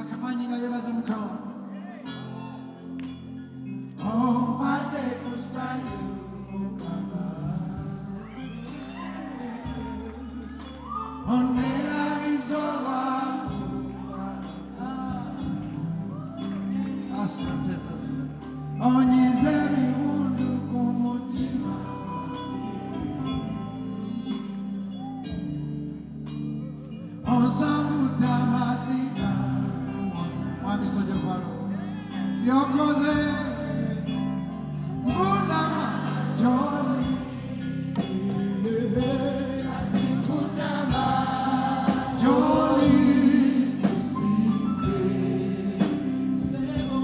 Akamanyi nga yebaza Mukama. Ompadde kusanyu Mukama. Onerabizo wangu Mukama. Asante Jesus. Onyize ebiwundu ku mutima. Onsangudde amaziga. Mwami Soja Kwalo. Yokoze Mvunama Joli. Ati Mvunama Joli. Sebo.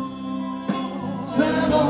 Sebo.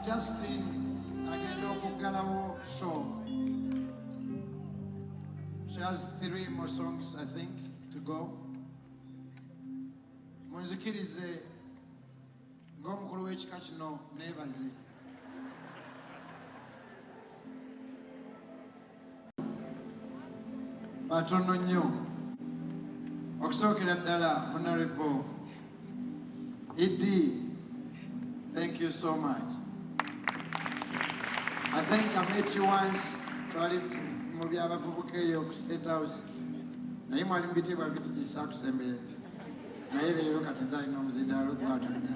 Justine agenda okuggalawo show. She has 3 more songs, I think, to go. Munzikirize ng'omukulu w'ekika kino neebaze. Batono nnyo. Okusookera ddala Honorable Idi, thank you so much. I think I met you once, twali mu by'abavubuka eyo ku State House. Naye mwali mu bitibwa bigisa tusembere. Naye leero kati nze alina omuzindaalo gwatudde.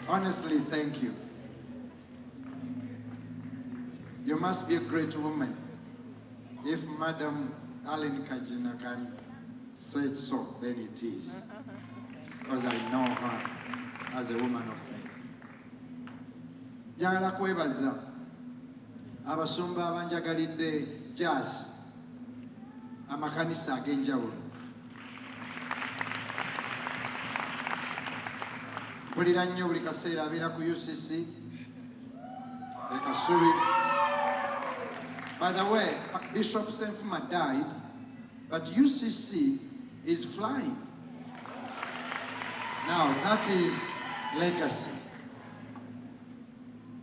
Honestly, thank you. You must be a great woman. If Madam Allen Kajina can say so, then it is. Because I know her as a woman of faith. Njagala kwebaza abasumba abanjagalidde jazz amakanisa ag'enjawulo. Mpulira nnyo buli kaseera abeera ku UCC e Kasubi. By the way, Bishop Senfuma died, but UCC is flying. Now, that is legacy.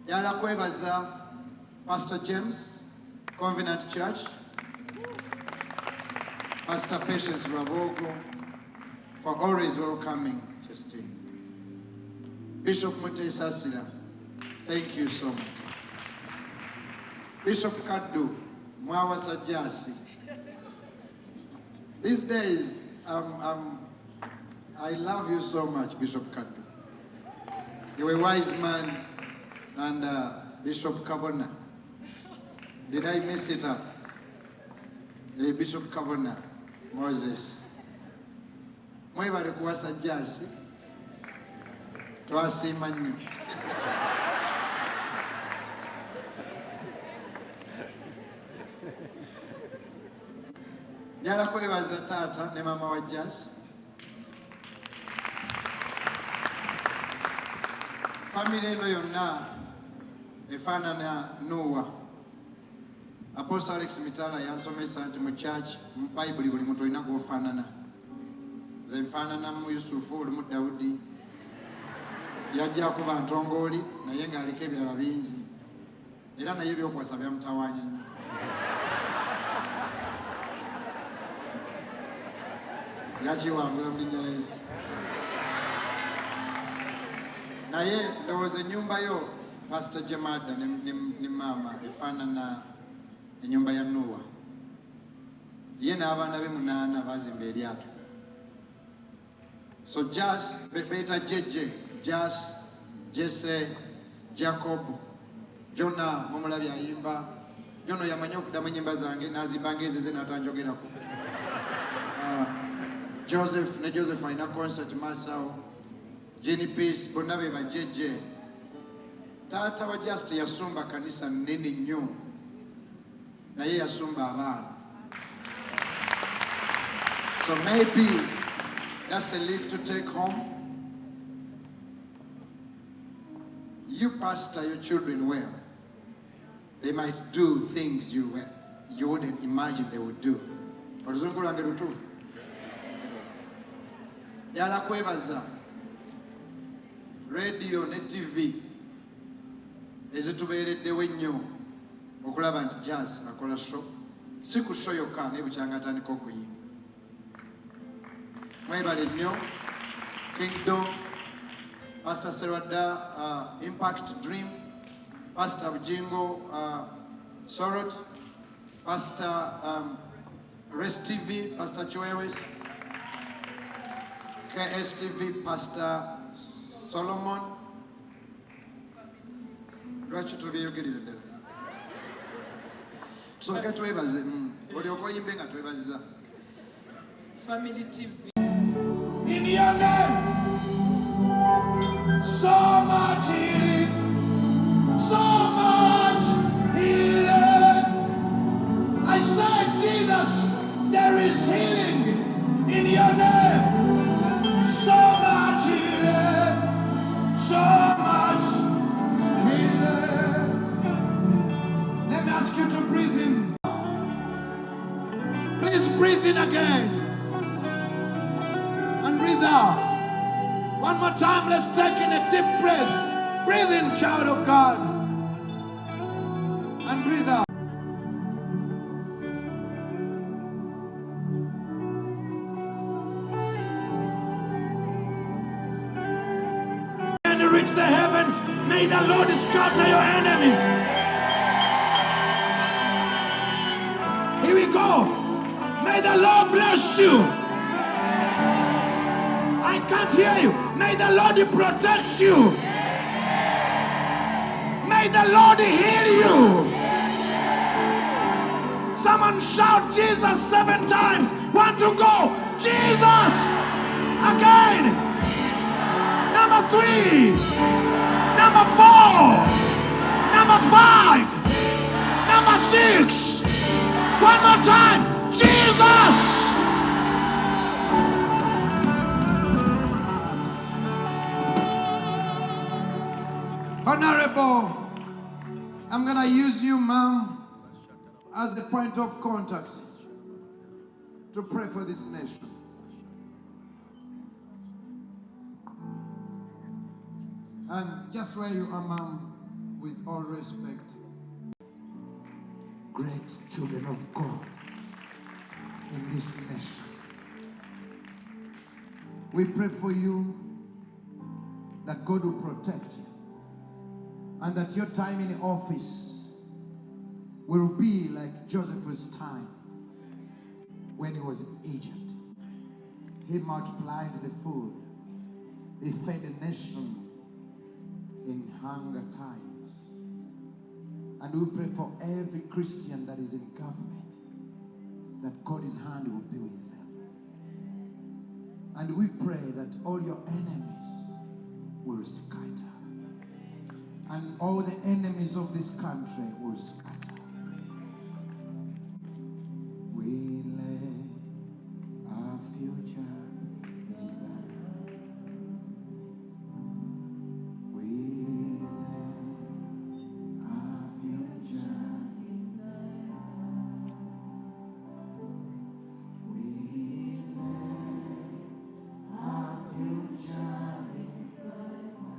Yala kwebaza Pastor James, Covenant Church, Pastor Patience Rabogo, for always welcoming Justine. Bishop Mutesa Sila, thank you so much. Bishop Kadu, Mwawa Sajasi. These days, I love you so much, Bishop Kadu. You're a wise man, and Bishop Kabona. Did I mess it up? Bishop Kabona, Moses. Mwebale kuwa Sajasi, twasima nnyo. Njala kwebaza taata ne mama wa Jazz. Family eno yonna efaanana Noah. Apostle Alex Mitala yansomesa nti mu church mu Bible buli muntu olina gw'ofaanana. Nze nfaananamu Yusufu olumu Dawudi. Yajja kuba ntongooli naye ng'aliko ebirala bingi. Era naye ebyokwasa byamutawaanya nnyo. Yakiwangula mu linnya lya Yesu. Naye ndowooza ennyumba yo Pastor Jemada ne mama efaanana ennyumba ya Noah. Ye n'abaana be 8 baazimba eryato. So Jas, beeta Jeje, Jas, Jesse, Jacob, Jonah mumulabye ayimba. Jono yamanyi okuddamu ennyimba zange n'azimbanga ezo ze n'atanjogerako. Joseph ne Joseph alina concert Masao. Jenny Peace bonna be bajeje. Taata wa Just yasumba kanisa nnene nnyo. Naye yasumba abaana. So maybe that's a leaf to take home. You pastor your children well. They might do things you wouldn't imagine they would do. Oluzungu lwange lutuufu. Yala kwebaza radio ne TV ezitubeereddewo ennyo okulaba nti Jazz akola show. Si ku show yokka naye bukyanga atandika okuyimba. Mwebale nnyo Kingdom, Pastor Serwada, Impact Dream, Pastor Bujingo, Sorot, Pastor Rest TV, Pastor Chwewes, KSTV, Pastor Solomon. Lwaki tubyogedde ddala? Tusooke twebaze. Olyoka oyimbe nga twebaziza. Family TV. In your name, so much healing, so much healing. I said, Jesus, there is healing in your name. So much healing, so much healing. Let me ask you to breathe in. Please breathe in again. And breathe out. One more time, let's take in a deep breath. Breathe in, child of God. And breathe out. And reach the heavens, may the Lord scatter your enemies. Here we go. May the Lord bless you. I can't hear you. May the Lord protect you. May the Lord heal you. Someone shout Jesus 7 times. 1 to go. Jesus. Again. Number 3. Number 4. Number 5. Number 6. One more time. Jesus. Honorable, I'm going to use you, ma'am, as the point of contact to pray for this nation. And just where you are, Mom, with all respect, great children of God in this nation. We pray for you that God will protect you and that your time in office will be like Joseph's time when he was in Egypt. He multiplied the food. He fed the nation in hunger times. And we pray for every Christian that is in government, that God's hand will be with them. And we pray that all your enemies will scatter. And all the enemies of this country will scatter. We lay our future in thy hand. We lay our future in thy hand. We lay our future in thy hand.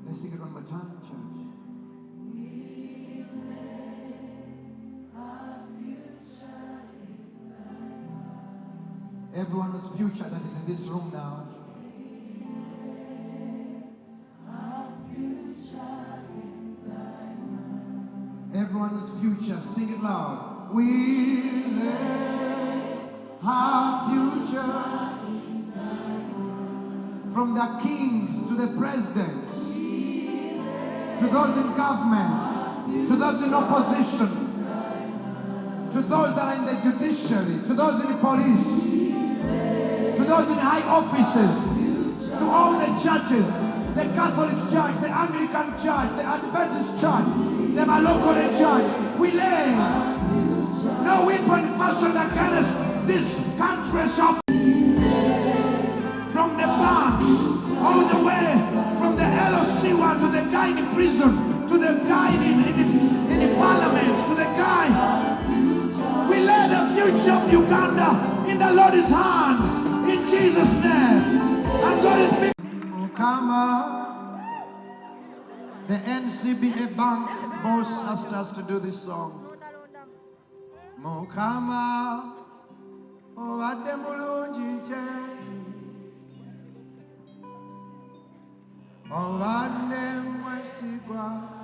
Let's sing it one more time, church. Everyone's future that is in this room now. Everyone's future, sing it loud. We lay our future from the kings to the presidents, to those in government, to those in opposition, to those that are in the judiciary, to those in the police, to those in high offices, to all the churches, the Catholic Church, the Anglican Church, the Adventist Church, the Malokole Church. We lay no weapon fashioned against this country shall from the banks, all the way from the LOC one to the guy in prison, to the guy in the parliament, to the guy. We lay the future of Uganda in the Lord's hands. In Jesus' name. And God is big. Mukama. The NCBA Bank boss asked us to do this song. Mukama. Obadde mulungi gye. Obadde mwesigwa.